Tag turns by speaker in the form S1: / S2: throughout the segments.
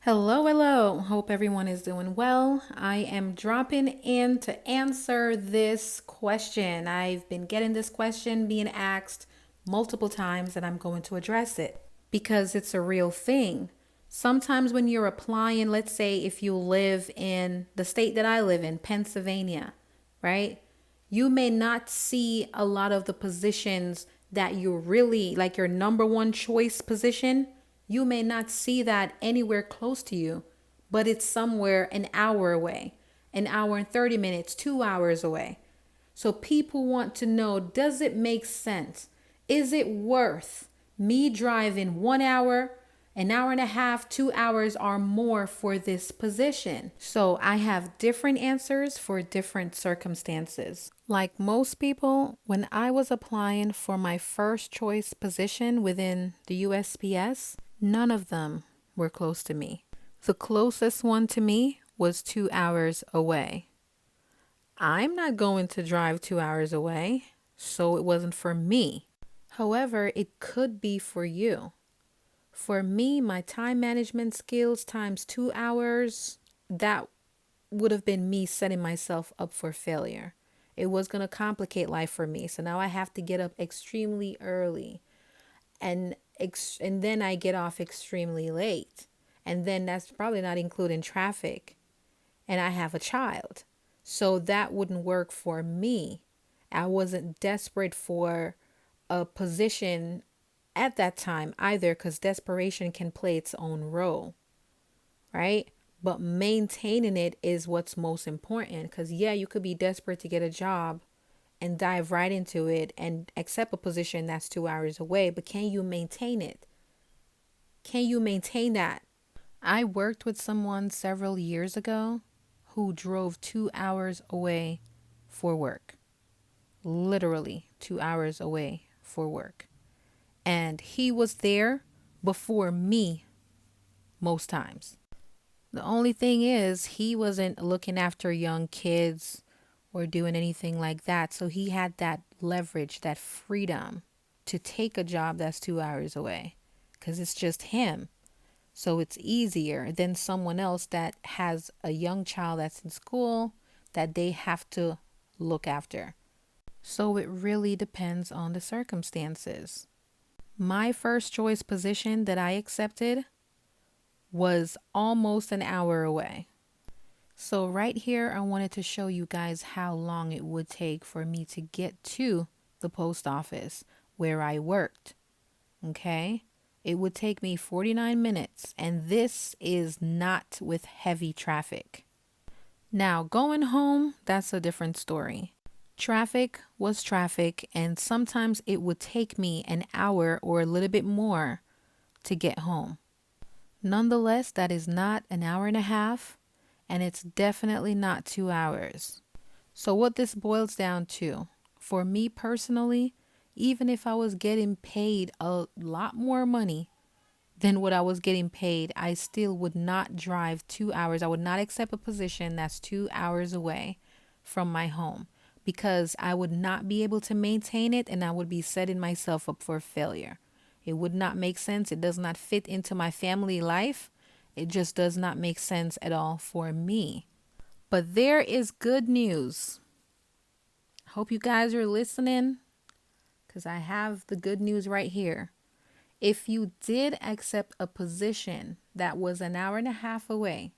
S1: Hello, hello. Hope everyone is doing well. I am dropping in to answer this question. I've been getting this question being asked multiple times, and I'm going to address it because it's a real thing. Sometimes when you're applying, let's say if you live in the state that I live in, Pennsylvania, right? You may not see a lot of the positions that you really like your number one choice position. You may not see that anywhere close to you, but it's somewhere an hour away, an hour and 30 minutes, 2 hours away. So people want to know, does it make sense? Is it worth me driving 1 hour, an hour and a half, 2 hours or more for this position? So I have different answers for different circumstances. Like most people, when I was applying for my first choice position within the USPS, none of them were close to me. The closest one to me was 2 hours away. I'm not going to drive 2 hours away, so it wasn't for me. However, it could be for you. For me, my time management skills times 2 hours, that would have been me setting myself up for failure. It was going to complicate life for me. So now I have to get up extremely early and and then I get off extremely late. And then that's probably not including traffic. And I have a child. So that wouldn't work for me. I wasn't desperate for a position at that time either, because desperation can play its own role, right? But maintaining it is what's most important, because yeah, you could be desperate to get a job and dive right into it and accept a position that's 2 hours away, but can you maintain it? Can you maintain that? I worked with someone several years ago who drove 2 hours away for work, literally 2 hours away for work. And he was there before me most times. The only thing is, he wasn't looking after young kids or doing anything like that. So he had that leverage, that freedom to take a job that's 2 hours away because it's just him. So it's easier than someone else that has a young child that's in school that they have to look after. So it really depends on the circumstances. My first choice position that I accepted was almost an hour away. So right here, I wanted to show you guys how long it would take for me to get to the post office where I worked. Okay? It would take me 49 minutes, and this is not with heavy traffic. Now, going home, that's a different story. Traffic was traffic, and sometimes it would take me an hour or a little bit more to get home. Nonetheless, that is not an hour and a half, and it's definitely not 2 hours. So, what this boils down to, for me personally, even if I was getting paid a lot more money than what I was getting paid, I still would not drive 2 hours. I would not accept a position that's 2 hours away from my home because I would not be able to maintain it and I would be setting myself up for failure. It would not make sense. It does not fit into my family life. It just does not make sense at all for me. But there is good news. Hope you guys are listening because I have the good news right here. If you did accept a position that was an hour and a half away,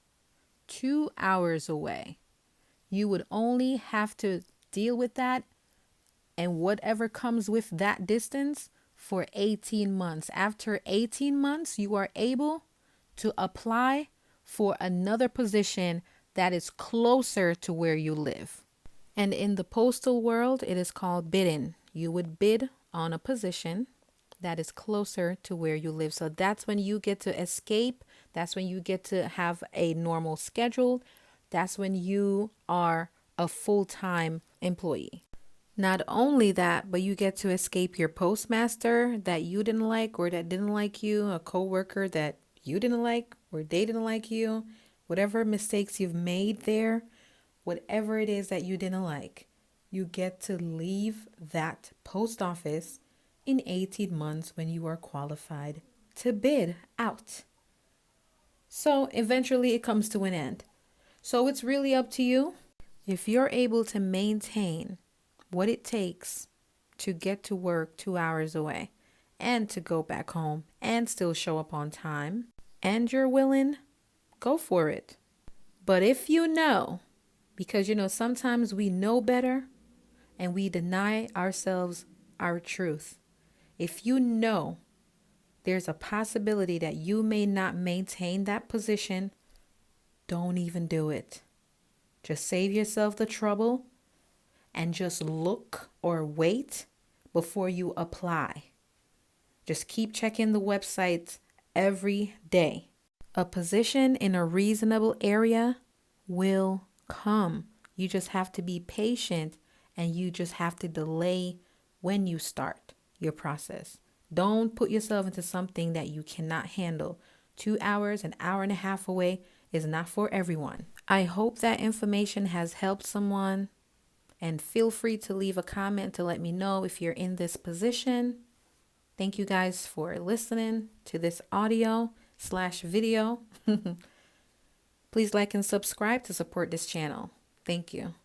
S1: 2 hours away, you would only have to deal with that and whatever comes with that distance for 18 months. After 18 months, you are able to apply for another position that is closer to where you live. And in the postal world, it is called bidding. You would bid on a position that is closer to where you live. So that's when you get to escape. That's when you get to have a normal schedule. That's when you are a full-time employee. Not only that, but you get to escape your postmaster that you didn't like or that didn't like you, a coworker that you didn't like or they didn't like you, whatever mistakes you've made there, whatever it is that you didn't like, you get to leave that post office in 18 months when you are qualified to bid out. So eventually it comes to an end. So it's really up to you. If you're able to maintain what it takes to get to work 2 hours away and to go back home and still show up on time, and you're willing, go for it. But if you know, because sometimes we know better and we deny ourselves our truth. If you know there's a possibility that you may not maintain that position, don't even do it. Just save yourself the trouble and just look or wait before you apply. Just keep checking the websites every day. A position in a reasonable area will come. You just have to be patient and you just have to delay when you start your process. Don't put yourself into something that you cannot handle. 2 hours, an hour and a half away is not for everyone. I hope that information has helped someone, and feel free to leave a comment to let me know if you're in this position. Thank you guys for listening to this audio/video. Please like and subscribe to support this channel. Thank you.